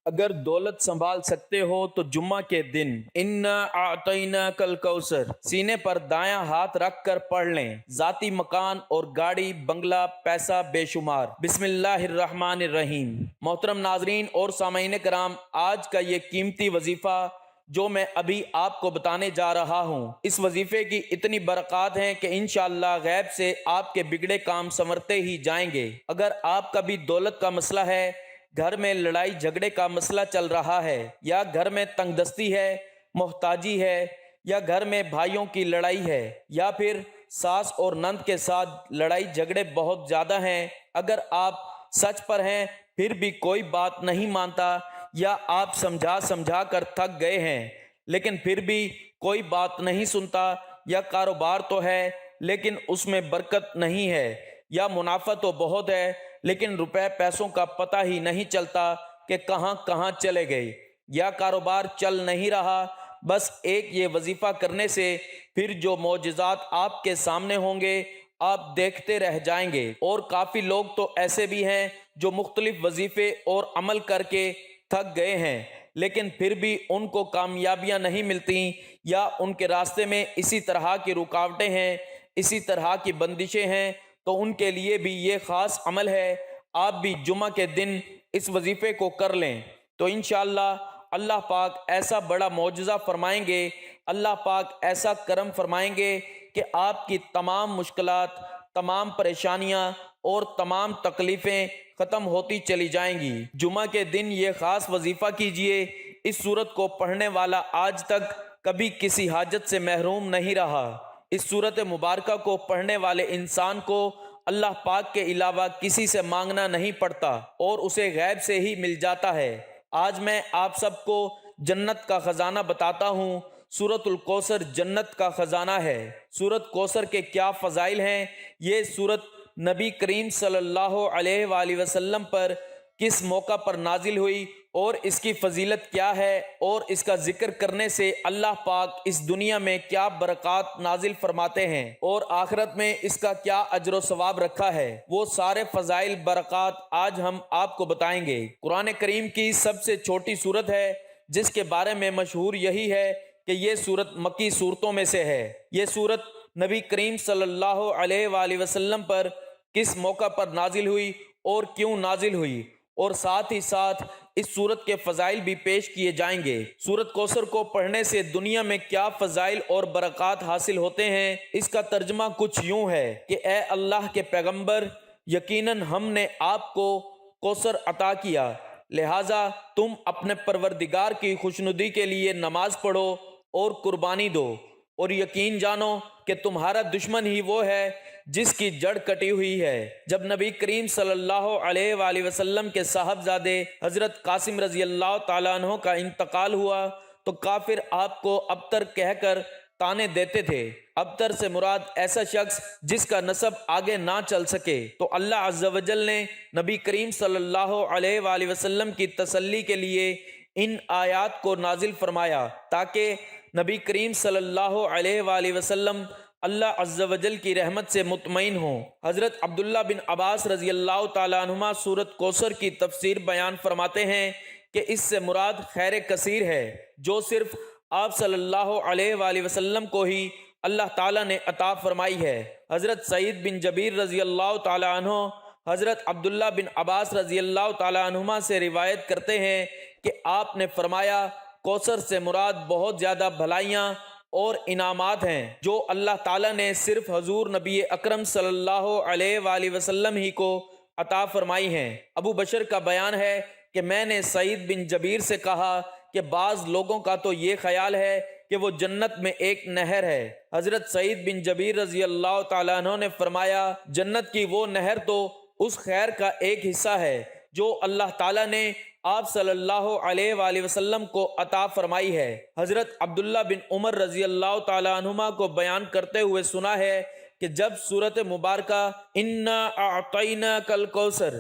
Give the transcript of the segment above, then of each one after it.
اگر دولت سنبھال سکتے ہو تو جمعہ کے دن انا اعطیناک الکوثر سینے پر دایاں ہاتھ رکھ کر پڑھ لیں۔ ذاتی مکان اور گاڑی بنگلہ پیسہ بے شمار۔ بسم اللہ الرحمن الرحیم۔ محترم ناظرین اور سامعین کرام، آج کا یہ قیمتی وظیفہ جو میں ابھی آپ کو بتانے جا رہا ہوں، اس وظیفے کی اتنی برکات ہیں کہ انشاءاللہ غیب سے آپ کے بگڑے کام سنورتے ہی جائیں گے۔ اگر آپ کا بھی دولت کا مسئلہ ہے، گھر میں لڑائی جھگڑے کا مسئلہ چل رہا ہے، یا گھر میں تنگ دستی ہے، محتاجی ہے، یا گھر میں بھائیوں کی لڑائی ہے، یا پھر ساس اور نند کے ساتھ لڑائی جھگڑے بہت زیادہ ہیں، اگر آپ سچ پر ہیں پھر بھی کوئی بات نہیں مانتا، یا آپ سمجھا کر تھک گئے ہیں لیکن پھر بھی کوئی بات نہیں سنتا، یا کاروبار تو ہے لیکن اس میں برکت نہیں ہے، یا منافع تو بہت ہے لیکن روپے پیسوں کا پتہ ہی نہیں چلتا کہ کہاں کہاں چلے گئے، یا کاروبار چل نہیں رہا، بس ایک یہ وظیفہ کرنے سے پھر جو معجزات آپ کے سامنے ہوں گے آپ دیکھتے رہ جائیں گے۔ اور کافی لوگ تو ایسے بھی ہیں جو مختلف وظیفے اور عمل کر کے تھک گئے ہیں لیکن پھر بھی ان کو کامیابیاں نہیں ملتی، یا ان کے راستے میں اسی طرح کی رکاوٹیں ہیں، اسی طرح کی بندشیں ہیں، تو ان کے لیے بھی یہ خاص عمل ہے۔ آپ بھی جمعہ کے دن اس وظیفے کو کر لیں تو انشاءاللہ اللہ پاک ایسا بڑا معجزہ فرمائیں گے، اللہ پاک ایسا کرم فرمائیں گے کہ آپ کی تمام مشکلات، تمام پریشانیاں اور تمام تکلیفیں ختم ہوتی چلی جائیں گی۔ جمعہ کے دن یہ خاص وظیفہ کیجئے۔ اس سورت کو پڑھنے والا آج تک کبھی کسی حاجت سے محروم نہیں رہا۔ اس سورت مبارکہ کو پڑھنے والے انسان کو اللہ پاک کے علاوہ کسی سے مانگنا نہیں پڑتا اور اسے غیب سے ہی مل جاتا ہے۔ آج میں آپ سب کو جنت کا خزانہ بتاتا ہوں۔ سورۃ الکوثر جنت کا خزانہ ہے۔ سورۃ کوثر کے کیا فضائل ہیں؟ یہ سورت نبی کریم صلی اللہ علیہ وآلہ وسلم پر کس موقع پر نازل ہوئی اور اس کی فضیلت کیا ہے، اور اس کا ذکر کرنے سے اللہ پاک اس دنیا میں کیا برکات نازل فرماتے ہیں اور آخرت میں اس کا کیا اجر و ثواب رکھا ہے، وہ سارے فضائل برکات آج ہم آپ کو بتائیں گے۔ قرآن کریم کی سب سے چھوٹی سورت ہے جس کے بارے میں مشہور یہی ہے کہ یہ سورت مکی سورتوں میں سے ہے۔ یہ سورت نبی کریم صلی اللہ علیہ وآلہ وسلم پر کس موقع پر نازل ہوئی اور کیوں نازل ہوئی، اور ساتھ ہی ساتھ اس سورت کے فضائل بھی پیش کیے جائیں گے۔ سورت کوثر کو پڑھنے سے دنیا میں کیا فضائل اور برکات حاصل ہوتے ہیں، اس کا ترجمہ کچھ یوں ہے کہ اے اللہ کے پیغمبر، یقیناً ہم نے آپ کو کوثر عطا کیا، لہٰذا تم اپنے پروردگار کی خوشنودی کے لیے نماز پڑھو اور قربانی دو، اور یقین جانو کہ تمہارا دشمن ہی وہ ہے جس کی جڑ کٹی ہوئی ہے۔ جب نبی کریم صلی اللہ علیہ وآلہ وسلم کے صاحبزادے حضرت قاسم رضی اللہ تعالیٰ عنہ کا انتقال ہوا تو کافر آپ کو ابتر کہہ کر تانے دیتے تھے۔ ابتر سے مراد ایسا شخص جس کا نسب آگے نہ چل سکے، تو اللہ عز و جل نے نبی کریم صلی اللہ علیہ وآلہ وسلم کی تسلی کے لیے ان آیات کو نازل فرمایا تاکہ نبی کریم صلی اللہ علیہ وآلہ وسلم اللہ عز و جل کی رحمت سے مطمئن ہوں۔ حضرت عبداللہ بن عباس رضی اللہ تعالیٰ عنہما سورت کوثر کی تفسیر بیان فرماتے ہیں کہ اس سے مراد خیر کثیر ہے جو صرف آپ صلی اللہ علیہ وآلہ وسلم کو ہی اللہ تعالیٰ نے عطا فرمائی ہے۔ حضرت سعید بن جبیر رضی اللہ تعالیٰ عنہ حضرت عبداللہ بن عباس رضی اللہ تعالیٰ عنہما سے روایت کرتے ہیں کہ آپ نے فرمایا، کوثر سے مراد بہت زیادہ بھلائیاں اور انعامات ہیں جو اللہ تعالیٰ نے صرف حضور نبی اکرم صلی اللہ علیہ وآلہ وسلم ہی کو عطا فرمائی ہیں۔ ابو بشر کا بیان ہے کہ میں نے سعید بن جبیر سے کہا کہ بعض لوگوں کا تو یہ خیال ہے کہ وہ جنت میں ایک نہر ہے۔ حضرت سعید بن جبیر رضی اللہ تعالیٰ عنہ نے فرمایا، جنت کی وہ نہر تو اس خیر کا ایک حصہ ہے جو اللہ تعالیٰ نے آپ صلی اللہ علیہ وآلہ وسلم کو عطا فرمائی ہے۔ حضرت عبداللہ بن عمر رضی اللہ تعالیٰ عنہما کو بیان کرتے ہوئے سنا ہے کہ جب سورت مبارکہ انا اعطیناک الکوثر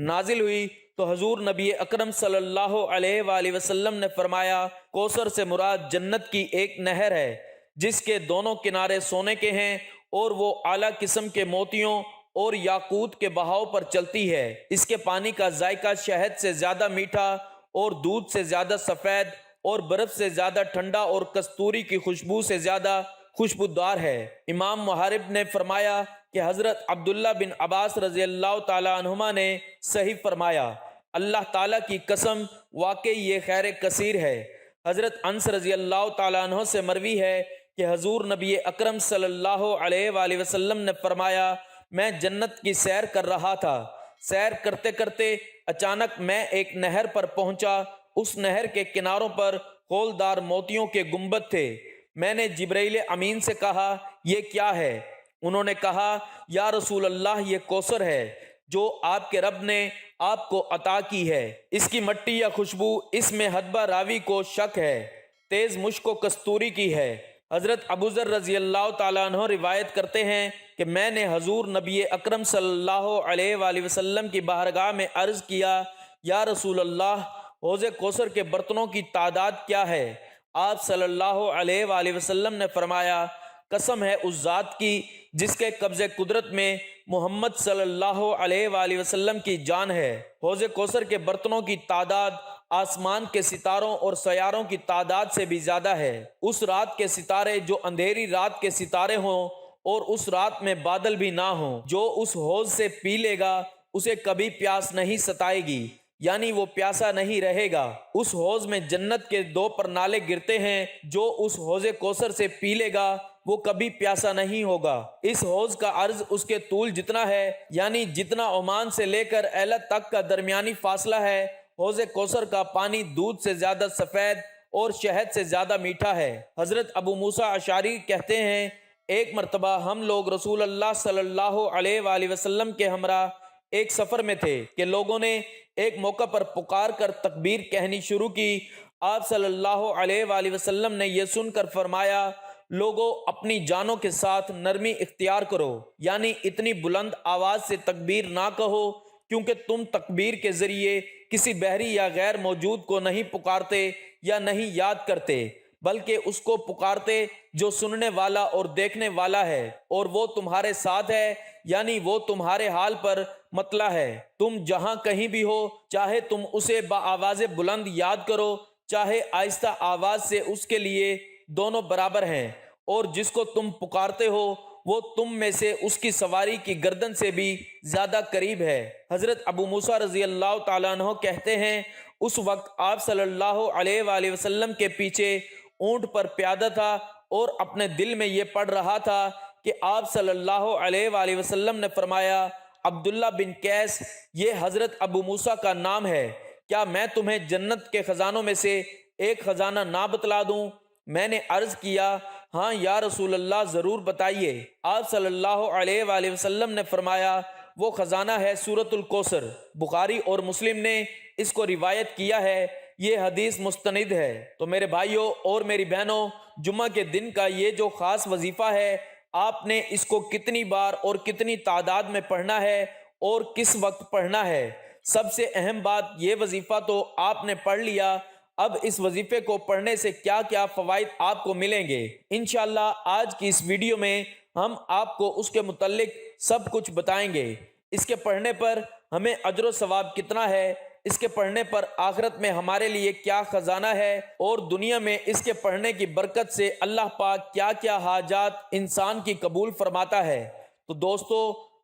نازل ہوئی تو حضور نبی اکرم صلی اللہ علیہ وآلہ وسلم نے فرمایا، کوثر سے مراد جنت کی ایک نہر ہے جس کے دونوں کنارے سونے کے ہیں اور وہ اعلیٰ قسم کے موتیوں اور یاقوت کے بہاؤ پر چلتی ہے۔ اس کے پانی کا ذائقہ شہد سے زیادہ میٹھا اور دودھ سے زیادہ سفید اور برف سے زیادہ ٹھنڈا اور کستوری کی خوشبو سے زیادہ خوشبودار ہے۔ امام محارب نے فرمایا کہ حضرت عبداللہ بن عباس رضی اللہ تعالیٰ عنہما نے صحیح فرمایا، اللہ تعالیٰ کی قسم واقعی یہ خیر کثیر ہے۔ حضرت انس رضی اللہ تعالیٰ عنہ سے مروی ہے کہ حضور نبی اکرم صلی اللہ علیہ وآلہ وسلم نے فرمایا، میں جنت کی سیر کر رہا تھا، سیر کرتے کرتے اچانک میں ایک نہر پر پہنچا، اس نہر کے کناروں پر خولدار موتیوں کے گنبد تھے۔ میں نے جبرائیل امین سے کہا، یہ کیا ہے؟ انہوں نے کہا، یا رسول اللہ، یہ کوثر ہے جو آپ کے رب نے آپ کو عطا کی ہے۔ اس کی مٹی یا خوشبو اس میں حدبہ راوی کو شک ہے، تیز مشک و کستوری کی ہے۔ حضرت ابو ذر رضی اللہ تعالیٰ عنہ روایت کرتے ہیں کہ میں نے حضور نبی اکرم صلی اللہ علیہ وآلہ وسلم کی بارگاہ میں عرض کیا، یا رسول اللہ، حوض کوثر کے برتنوں کی تعداد کیا ہے؟ آپ صلی اللہ علیہ وآلہ وسلم نے فرمایا، قسم ہے اس ذات کی جس کے قبض قدرت میں محمد صلی اللہ علیہ وآلہ وسلم کی جان ہے، حوض کوثر کے برتنوں کی تعداد آسمان کے ستاروں اور سیاروں کی تعداد سے بھی زیادہ ہے۔ اس رات کے ستارے جو اندھیری رات کے ستارے ہوں اور اس رات میں بادل بھی نہ ہوں، جو اس حوض سے پی لے گا اسے کبھی پیاس نہیں ستائے گی، یعنی وہ پیاسا نہیں رہے گا۔ اس حوض میں جنت کے 2 پرنالے گرتے ہیں، جو اس حوض کوثر سے پی لے گا وہ کبھی پیاسا نہیں ہوگا۔ اس حوض کا عرض اس کے طول جتنا ہے، یعنی جتنا عمان سے لے کر ایلت تک کا درمیانی فاصلہ ہے۔ حوض کوثر کا پانی دودھ سے زیادہ سفید اور شہد سے زیادہ میٹھا ہے۔ حضرت ابو موسیٰ اشعری کہتے ہیں، ایک مرتبہ ہم لوگ رسول اللہ صلی اللہ علیہ وآلہ وسلم کے ہمراہ ایک سفر میں تھے کہ لوگوں نے ایک موقع پر پکار کر تکبیر کہنی شروع کی۔ آپ صلی اللہ علیہ وآلہ وسلم نے یہ سن کر فرمایا، لوگوں، اپنی جانوں کے ساتھ نرمی اختیار کرو، یعنی اتنی بلند آواز سے تکبیر نہ کہو، کیونکہ تم تکبیر کے ذریعے کسی بحری یا غیر موجود کو نہیں پکارتے یا نہیں یاد کرتے، بلکہ اس کو پکارتے جو سننے والا اور دیکھنے والا ہے، اور وہ تمہارے ساتھ ہے، یعنی وہ تمہارے حال پر مطلع ہے۔ تم جہاں کہیں بھی ہو، چاہے تم اسے بآواز بلند یاد کرو، چاہے آہستہ آواز سے، اس کے لیے دونوں برابر ہیں، اور جس کو تم پکارتے ہو وہ تم میں سے اس کی سواری کی گردن سے بھی زیادہ قریب ہے۔ حضرت ابو موسیٰ رضی اللہ تعالیٰ عنہ کہتے ہیں، اس وقت آپ صلی اللہ علیہ وآلہ وسلم کے پیچھے اونٹ پر پیادہ تھا اور اپنے دل میں یہ پڑھ رہا تھا کہ آپ صلی اللہ علیہ وآلہ وسلم نے فرمایا، عبداللہ بن قیس، یہ حضرت ابو موسیٰ کا نام ہے، کیا میں تمہیں جنت کے خزانوں میں سے ایک خزانہ نہ بتلا دوں؟ میں نے عرض کیا، ہاں یا رسول اللہ، ضرور بتائیے۔ آپ صلی اللہ علیہ وآلہ وسلم نے فرمایا، وہ خزانہ ہے سورۃ الکوثر۔ بخاری اور مسلم نے اس کو روایت کیا ہے، یہ حدیث مستند ہے۔ تو میرے بھائیوں اور میری بہنوں، جمعہ کے دن کا یہ جو خاص وظیفہ ہے، آپ نے اس کو کتنی بار اور کتنی تعداد میں پڑھنا ہے اور کس وقت پڑھنا ہے؟ سب سے اہم بات، یہ وظیفہ تو آپ نے پڑھ لیا، اب اس وظیفے کو پڑھنے سے کیا کیا فوائد آپ کو ملیں گے، انشاءاللہ آج کی اس ویڈیو میں ہم آپ کو اس کے متعلق سب کچھ بتائیں گے۔ اس کے پڑھنے پر ہمیں اجر و ثواب کتنا ہے، اس کے پڑھنے پر آخرت میں ہمارے لیے کیا خزانہ ہے، اور دنیا میں اس کے پڑھنے کی برکت سے اللہ پاک کیا کیا حاجات انسان کی قبول فرماتا ہے۔ تو دوستو،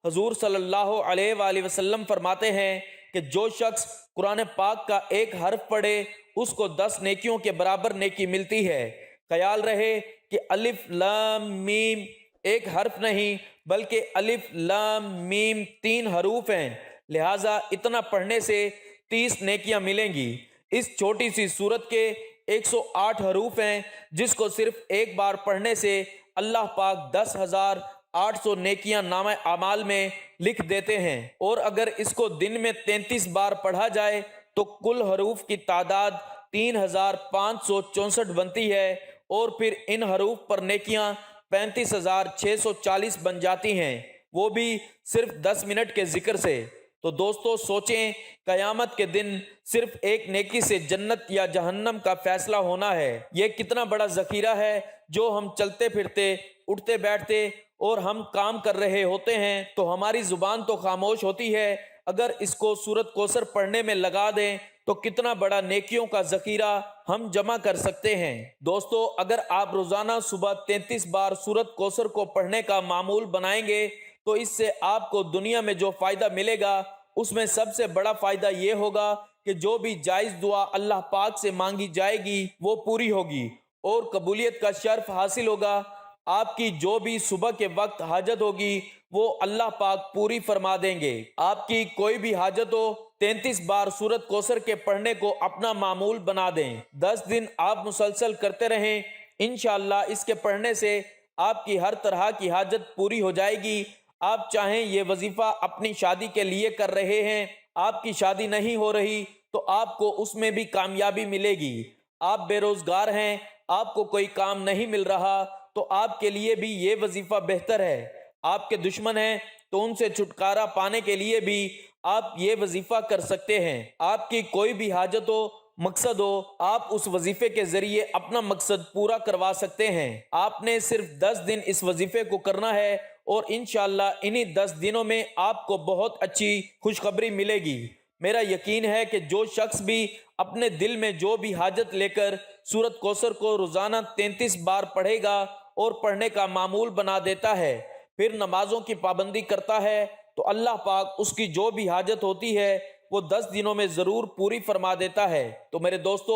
حضور صلی اللہ علیہ وآلہ وسلم فرماتے ہیں کہ جو شخص قرآن پاک کا ایک حرف پڑھے اس کو 10 نیکیوں کے برابر نیکی ملتی ہے۔ خیال رہے کہ الف لام میم ایک حرف نہیں بلکہ الف لام میم 3 حروف ہیں، لہٰذا اتنا پڑھنے سے 30 نیکیاں ملیں گی۔ اس چھوٹی سی سورت کے 108 حروف ہیں، جس کو صرف ایک بار پڑھنے سے اللہ پاک 10,800 نیکیاں نامہ اعمال میں لکھ دیتے ہیں، اور اگر اس کو دن میں 33 بار پڑھا جائے تو کل حروف کی تعداد 3,564 بنتی ہے، اور پھر ان حروف پر نیکیاں 35,640 بن جاتی ہیں، وہ بھی صرف 10 منٹ کے ذکر سے۔ تو دوستو سوچیں، قیامت کے دن صرف ایک نیکی سے جنت یا جہنم کا فیصلہ ہونا ہے۔ یہ کتنا بڑا ذخیرہ ہے جو ہم چلتے پھرتے، اٹھتے بیٹھتے اور ہم کام کر رہے ہوتے ہیں تو ہماری زبان تو خاموش ہوتی ہے، اگر اس کو سورۃ کوثر پڑھنے میں لگا دیں تو کتنا بڑا نیکیوں کا ذخیرہ ہم جمع کر سکتے ہیں۔ دوستو، اگر آپ روزانہ صبح 33 بار سورۃ کوثر کو پڑھنے کا معمول بنائیں گے تو اس سے آپ کو دنیا میں جو فائدہ ملے گا اس میں سب سے بڑا فائدہ یہ ہوگا کہ جو بھی جائز دعا اللہ پاک سے مانگی جائے گی وہ پوری ہوگی اور قبولیت کا شرف حاصل ہوگا۔ آپ کی جو بھی صبح کے وقت حاجت ہوگی وہ اللہ پاک پوری فرما دیں گے۔ آپ کی کوئی بھی حاجت ہو، 33 بار سورۃ کوثر کے پڑھنے کو اپنا معمول بنا دیں۔ 10 دن آپ مسلسل کرتے رہیں، انشاءاللہ اس کے پڑھنے سے آپ کی ہر طرح کی حاجت پوری ہو جائے گی۔ آپ چاہیں یہ وظیفہ اپنی شادی کے لیے کر رہے ہیں، آپ کی شادی نہیں ہو رہی تو آپ کو اس میں بھی کامیابی ملے گی۔ آپ بے روزگار ہیں، آپ کو کوئی کام نہیں مل رہا تو آپ کے لیے بھی یہ وظیفہ بہتر ہے۔ آپ کے دشمن ہیں تو ان سے چھٹکارا پانے کے لیے بھی آپ یہ وظیفہ کر سکتے ہیں۔ آپ کی کوئی بھی حاجت ہو، مقصد ہو، آپ اس وظیفے کے ذریعے اپنا مقصد پورا کروا سکتے ہیں۔ آپ نے صرف 10 دن اس وظیفے کو کرنا ہے اور انشاءاللہ انہی 10 دنوں میں آپ کو بہت اچھی خوشخبری ملے گی۔ میرا یقین ہے کہ جو شخص بھی اپنے دل میں جو بھی حاجت لے کر سورۃ کوثر کو روزانہ 33 بار پڑھے گا اور پڑھنے کا معمول بنا دیتا ہے، پھر نمازوں کی پابندی کرتا ہے تو اللہ پاک اس کی جو بھی حاجت ہوتی ہے وہ 10 دنوں میں ضرور پوری فرما دیتا ہے۔ تو میرے دوستو،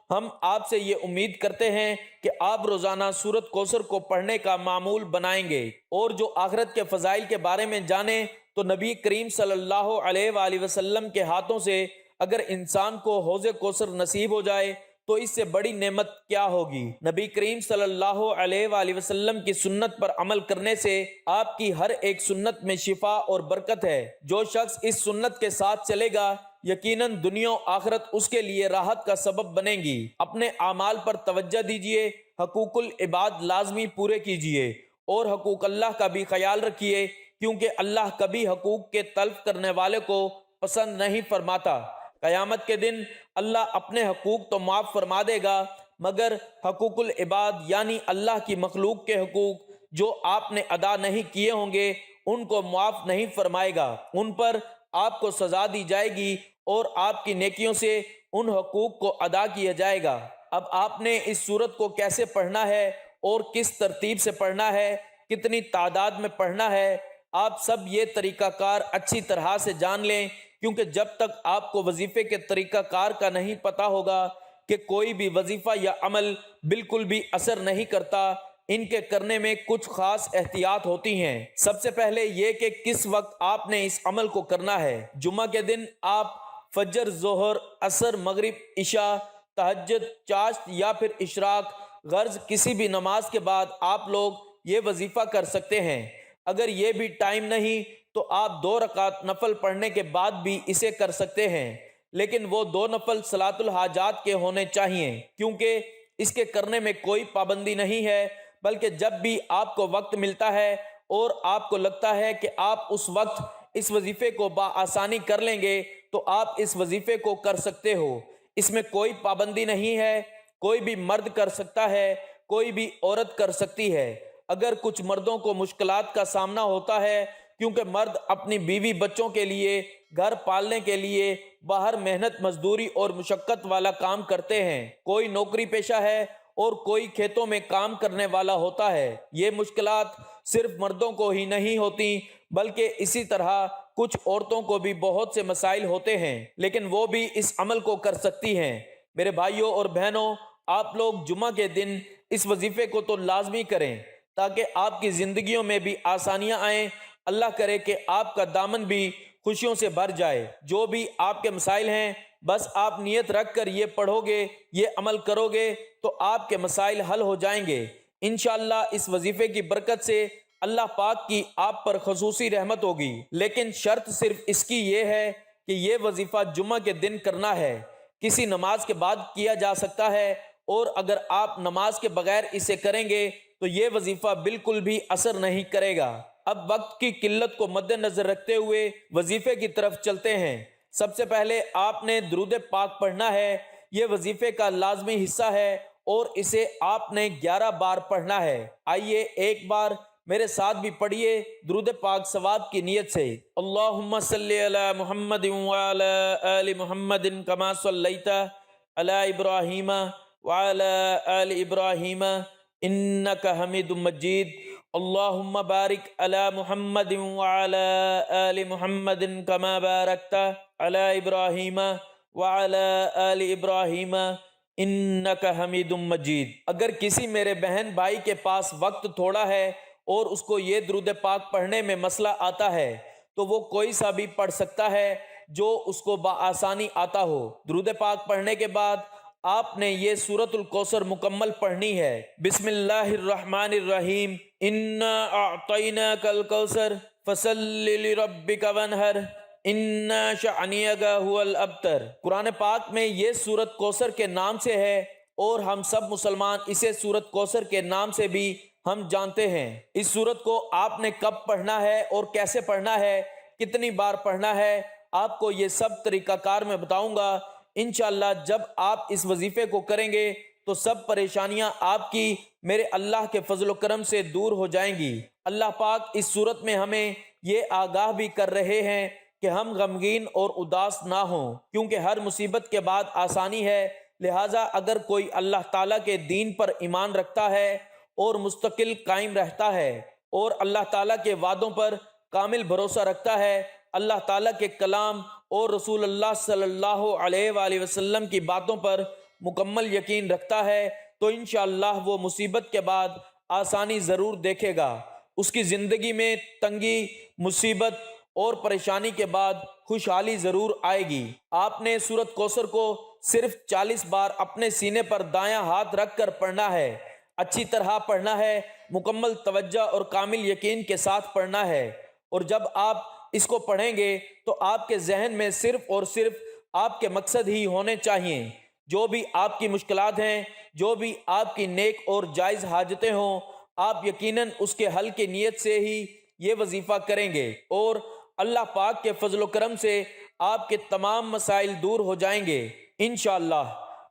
ہم آپ سے یہ امید کرتے ہیں کہ آپ روزانہ سورۃ کوثر کو پڑھنے کا معمول بنائیں گے، اور جو آخرت کے فضائل کے بارے میں جانیں تو نبی کریم صلی اللہ علیہ وآلہ وسلم کے ہاتھوں سے اگر انسان کو حوض کوثر نصیب ہو جائے تو اس سے بڑی نعمت کیا ہوگی۔ نبی کریم صلی اللہ علیہ وآلہ وسلم کی سنت پر عمل کرنے سے آپ کی ہر ایک سنت میں شفا اور برکت ہے۔ جو شخص اس سنت کے ساتھ چلے گا یقیناً دنیا و آخرت اس کے لیے راحت کا سبب بنے گی۔ اپنے اعمال پر توجہ دیجیے، حقوق العباد لازمی پورے کیجیے اور حقوق اللہ کا بھی خیال رکھیے، کیونکہ اللہ کبھی حقوق کے تلف کرنے والے کو پسند نہیں فرماتا۔ قیامت کے دن اللہ اپنے حقوق تو معاف فرما دے گا، مگر حقوق العباد یعنی اللہ کی مخلوق کے حقوق جو آپ نے ادا نہیں کیے ہوں گے ان کو معاف نہیں فرمائے گا۔ ان پر آپ کو سزا دی جائے گی اور آپ کی نیکیوں سے ان حقوق کو ادا کیا جائے گا۔ اب آپ نے اس سورت کو کیسے پڑھنا ہے اور کس ترتیب سے پڑھنا ہے، کتنی تعداد میں پڑھنا ہے، آپ سب یہ طریقہ کار اچھی طرح سے جان لیں، کیونکہ جب تک آپ کو وظیفے کے طریقہ کار کا نہیں پتا ہوگا کہ کوئی بھی وظیفہ یا عمل بالکل بھی اثر نہیں کرتا۔ ان کے کرنے میں کچھ خاص احتیاط ہوتی ہیں۔ سب سے پہلے یہ کہ کس وقت آپ نے اس عمل کو کرنا ہے۔ جمعہ کے دن آپ فجر، ظہر، عصر، مغرب، عشاء، تہجد، چاشت یا پھر اشراق، غرض کسی بھی نماز کے بعد آپ لوگ یہ وظیفہ کر سکتے ہیں۔ اگر یہ بھی ٹائم نہیں تو آپ 2 رکعت نفل پڑھنے کے بعد بھی اسے کر سکتے ہیں، لیکن وہ 2 نفل صلاۃ الحاجات کے ہونے چاہیے، کیونکہ اس کے کرنے میں کوئی پابندی نہیں ہے، بلکہ جب بھی آپ کو وقت ملتا ہے اور آپ کو لگتا ہے کہ آپ اس وقت اس وظیفے کو بآسانی کر لیں گے تو آپ اس وظیفے کو کر سکتے ہو۔ اس میں کوئی پابندی نہیں ہے، کوئی بھی مرد کر سکتا ہے، کوئی بھی عورت کر سکتی ہے۔ اگر کچھ مردوں کو مشکلات کا سامنا ہوتا ہے کیونکہ مرد اپنی بیوی بچوں کے لیے، گھر پالنے کے لیے باہر محنت مزدوری اور مشقت والا کام کرتے ہیں، کوئی نوکری پیشہ ہے اور کوئی کھیتوں میں کام کرنے والا ہوتا ہے۔ یہ مشکلات صرف مردوں کو ہی نہیں ہوتی بلکہ اسی طرح کچھ عورتوں کو بھی بہت سے مسائل ہوتے ہیں، لیکن وہ بھی اس عمل کو کر سکتی ہیں۔ میرے بھائیوں اور بہنوں، آپ لوگ جمعہ کے دن اس وظیفے کو تو لازمی کریں تاکہ آپ کی زندگیوں میں بھی آسانیاں آئیں۔ اللہ کرے کہ آپ کا دامن بھی خوشیوں سے بھر جائے۔ جو بھی آپ کے مسائل ہیں بس آپ نیت رکھ کر یہ پڑھو گے، یہ عمل کرو گے تو آپ کے مسائل حل ہو جائیں گے۔ انشاءاللہ اس وظیفے کی برکت سے اللہ پاک کی آپ پر خصوصی رحمت ہوگی، لیکن شرط صرف اس کی یہ ہے کہ یہ وظیفہ جمعہ کے دن کرنا ہے، کسی نماز کے بعد کیا جا سکتا ہے، اور اگر آپ نماز کے بغیر اسے کریں گے تو یہ وظیفہ بالکل بھی اثر نہیں کرے گا۔ اب وقت کی قلت کو مد نظر رکھتے ہوئے وظیفے کی طرف چلتے ہیں۔ سب سے پہلے آپ نے درود پاک پڑھنا ہے، یہ وظیفے کا لازمی حصہ ہے اور اسے آپ نے 11 بار پڑھنا ہے۔ آئیے ایک بار میرے ساتھ بھی پڑھیے درود پاک ثواب کی نیت سے۔ اللہم صلی علی محمد وعلی آل محمد کما صلیت علی ابراہیم وعلی آل ابراہیم انک حمید مجید۔ اللہم بارک علی محمد وعلی آل محمد کما بارکت علی ابراہیم وعلی آل ابراہیم انک حمید مجید۔ اگر کسی میرے بہن بھائی کے پاس وقت تھوڑا ہے اور اس کو یہ درود پاک پڑھنے میں مسئلہ آتا ہے تو وہ کوئی سا بھی پڑھ سکتا ہے جو اس کو بآسانی آتا ہو۔ درود پاک پڑھنے کے بعد آپ نے یہ سورۃ الکوثر مکمل پڑھنی ہے۔ بسم اللہ الرحمن الرحیم، انا اعطیناک الکوثر فصل لربک وانحر ان شانئک ھو الابتر۔ قرآن پاک میں یہ سورۃ کوثر کے نام سے ہے اور ہم سب مسلمان اسے سورۃ کوثر کے نام سے بھی ہم جانتے ہیں۔ اس سورت کو آپ نے کب پڑھنا ہے اور کیسے پڑھنا ہے، کتنی بار پڑھنا ہے، آپ کو یہ سب طریقہ کار میں بتاؤں گا۔ انشاءاللہ جب آپ اس وظیفے کو کریں گے تو سب پریشانیاں آپ کی میرے اللہ کے فضل و کرم سے دور ہو جائیں گی۔ اللہ پاک اس صورت میں ہمیں یہ آگاہ بھی کر رہے ہیں کہ ہم غمگین اور اداس نہ ہوں، کیونکہ ہر مصیبت کے بعد آسانی ہے۔ لہٰذا اگر کوئی اللہ تعالیٰ کے دین پر ایمان رکھتا ہے اور مستقل قائم رہتا ہے اور اللہ تعالیٰ کے وعدوں پر کامل بھروسہ رکھتا ہے، اللہ تعالیٰ کے کلام اور رسول اللہ صلی اللہ علیہ وآلہ وسلم کی باتوں پر مکمل یقین رکھتا ہے تو انشاءاللہ وہ مصیبت کے بعد آسانی ضرور دیکھے گا۔ اس کی زندگی میں تنگی، مصیبت اور پریشانی کے بعد خوشحالی ضرور آئے گی۔ آپ نے سورۃ کوثر کو صرف 40 بار اپنے سینے پر دایاں ہاتھ رکھ کر پڑھنا ہے، اچھی طرح پڑھنا ہے، مکمل توجہ اور کامل یقین کے ساتھ پڑھنا ہے۔ اور جب آپ اس کو پڑھیں گے تو آپ کے ذہن میں صرف اور صرف آپ کے مقصد ہی ہونے چاہیے۔ جو بھی آپ کی مشکلات ہیں، جو بھی آپ کی نیک اور جائز حاجتیں ہوں، آپ یقیناً اس کے حل کی نیت سے ہی یہ وظیفہ کریں گے اور اللہ پاک کے فضل و کرم سے آپ کے تمام مسائل دور ہو جائیں گے انشاءاللہ۔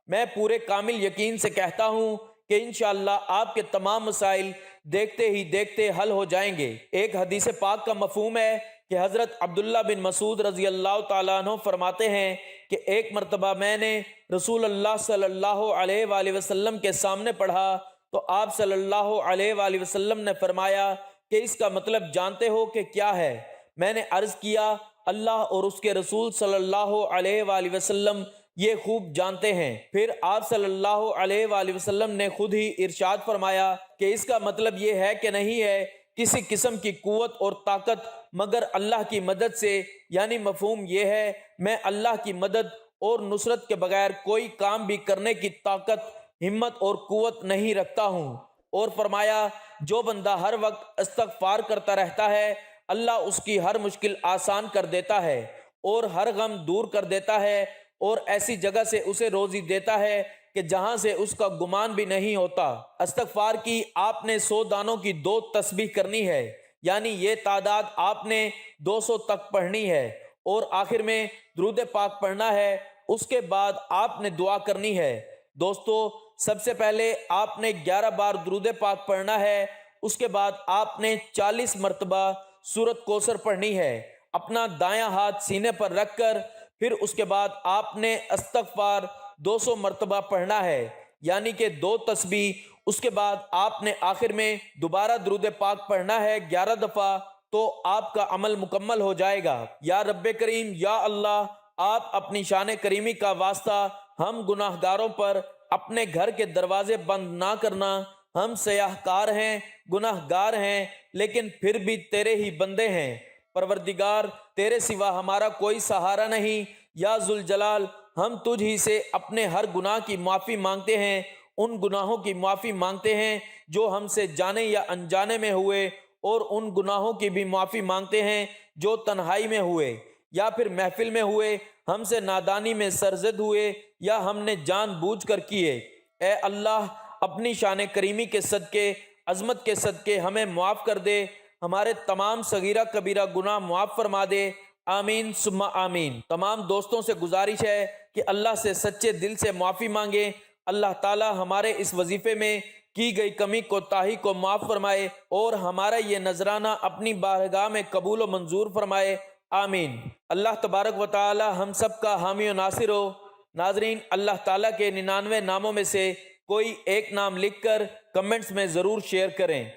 میں پورے کامل یقین سے کہتا ہوں کہ انشاءاللہ آپ کے تمام مسائل دیکھتے ہی دیکھتے حل ہو جائیں گے۔ ایک حدیث پاک کا مفہوم ہے کہ حضرت عبداللہ بن مسعود رضی اللہ تعالیٰ عنہ فرماتے ہیں کہ ایک مرتبہ میں نے رسول اللہ صلی اللہ علیہ وآلہ وسلم کے سامنے پڑھا تو آپ صلی اللہ علیہ وآلہ وسلم نے فرمایا کہ اس کا مطلب جانتے ہو کہ کیا ہے؟ میں نے عرض کیا اللہ اور اس کے رسول صلی اللہ علیہ وآلہ وسلم یہ خوب جانتے ہیں۔ پھر آپ صلی اللہ علیہ وآلہ وسلم نے خود ہی ارشاد فرمایا کہ اس کا مطلب یہ ہے کہ نہیں ہے کسی قسم کی قوت اور طاقت مگر اللہ کی مدد سے، یعنی مفہوم یہ ہے میں اللہ کی مدد اور نصرت کے بغیر کوئی کام بھی کرنے کی طاقت، ہمت اور قوت نہیں رکھتا ہوں۔ اور فرمایا جو بندہ ہر وقت استغفار کرتا رہتا ہے اللہ اس کی ہر مشکل آسان کر دیتا ہے اور ہر غم دور کر دیتا ہے اور ایسی جگہ سے اسے روزی دیتا ہے کہ جہاں سے اس کا گمان بھی نہیں ہوتا۔ استغفار کی آپ نے 100 دانوں کی 2 تسبیح کرنی ہے، یعنی یہ تعداد آپ نے 200 تک پڑھنی ہے اور آخر میں درود پاک پڑھنا ہے۔ اس کے بعد آپ نے دعا کرنی ہے۔ دوستو سب سے پہلے آپ نے 11 بار درود پاک پڑھنا ہے، اس کے بعد آپ نے 40 مرتبہ سورۃ کوثر پڑھنی ہے، اپنا دایاں ہاتھ سینے پر رکھ کر۔ پھر اس کے بعد آپ نے استغفار 200 مرتبہ پڑھنا ہے، یعنی کہ 2 تسبیح۔ اس کے بعد آپ نے آخر میں دوبارہ درود پاک پڑھنا ہے 11 دفعہ، تو آپ کا عمل مکمل ہو جائے گا۔ یا رب کریم، یا اللہ، آپ اپنی شان کریمی کا واسطہ ہم گناہ گاروں پر اپنے گھر کے دروازے بند نہ کرنا۔ ہم سیاہ کار ہیں، گناہ گار ہیں، لیکن پھر بھی تیرے ہی بندے ہیں۔ پروردگار تیرے سوا ہمارا کوئی سہارا نہیں۔ یا ذوالجلال، ہم تجھ ہی سے اپنے ہر گناہ کی معافی مانگتے ہیں، ان گناہوں کی معافی مانگتے ہیں جو ہم سے جانے یا انجانے میں ہوئے، اور ان گناہوں کی بھی معافی مانگتے ہیں جو تنہائی میں ہوئے یا پھر محفل میں ہوئے، ہم سے نادانی میں سرزد ہوئے یا ہم نے جان بوجھ کر کیے۔ اے اللہ، اپنی شان کریمی کے صدقے، عظمت کے صدقے ہمیں معاف کر دے، ہمارے تمام صغیرہ کبیرہ گناہ معاف فرما دے، آمین ثم آمین۔ تمام دوستوں سے گزارش ہے کہ اللہ سے سچے دل سے معافی مانگیں۔ اللہ تعالی ہمارے اس وظیفے میں کی گئی کمی کوتاہی کو معاف فرمائے اور ہمارا یہ نذرانہ اپنی بارگاہ میں قبول و منظور فرمائے، آمین۔ اللہ تبارک و تعالی ہم سب کا حامی و ناصر ہو۔ ناظرین، اللہ تعالیٰ کے 99 ناموں میں سے کوئی ایک نام لکھ کر کمنٹس میں ضرور شیئر کریں۔